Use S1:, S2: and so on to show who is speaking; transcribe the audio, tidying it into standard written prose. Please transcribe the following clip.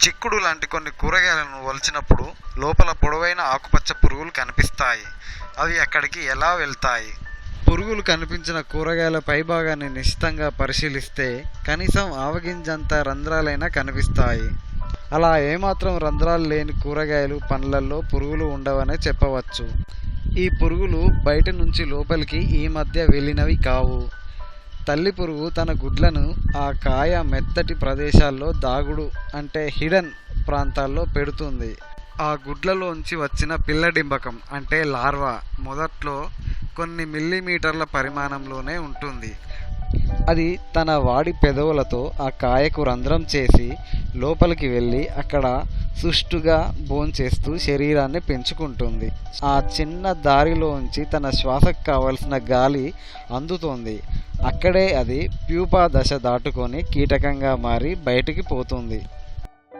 S1: చిక్కుడు లాంటి కొన్ని కూరగాయలను వలిచినప్పుడు లోపల పొడవైన ఆకుపచ్చ పురుగులు కనిపిస్తాయి. అవి అక్కడికి ఎలా వెళ్తాయి? పురుగులు కనిపించిన కూరగాయల పైభాగాన్ని నిశితంగా పరిశీలిస్తే కనీసం ఆవగింజంత రంధ్రాలైనా కనిపిస్తాయి. అలా ఏమాత్రం రంధ్రాలు లేని కూరగాయలు, పండ్లల్లో పురుగులు ఉండవనే చెప్పవచ్చు. ఈ పురుగులు బయట నుంచి లోపలికి ఈ మధ్య వెళ్ళినవి కావు. తల్లి పురుగు తన గుడ్లను ఆ కాయ మెత్తటి ప్రదేశాల్లో దాగుడు అంటే హిడెన్ ప్రాంతాల్లో పెడుతుంది. ఆ గుడ్లలోంచి వచ్చిన పిల్లడింబకం అంటే లార్వా మొదట్లో కొన్ని మిల్లీమీటర్ల పరిమాణంలోనే ఉంటుంది. అది తన వాడి పెదవులతో ఆ కాయకు రంధ్రం చేసి లోపలికి వెళ్ళి అక్కడ సుష్టుగా భోంచేస్తూ శరీరాన్ని పెంచుకుంటుంది. ఆ చిన్న దారిలోంచి తన శ్వాసకు కావలసిన గాలి అందుతోంది. అక్కడే అది ప్యూపా దశ దాటుకొని కీటకంగా మారి బయటికి పోతుంది.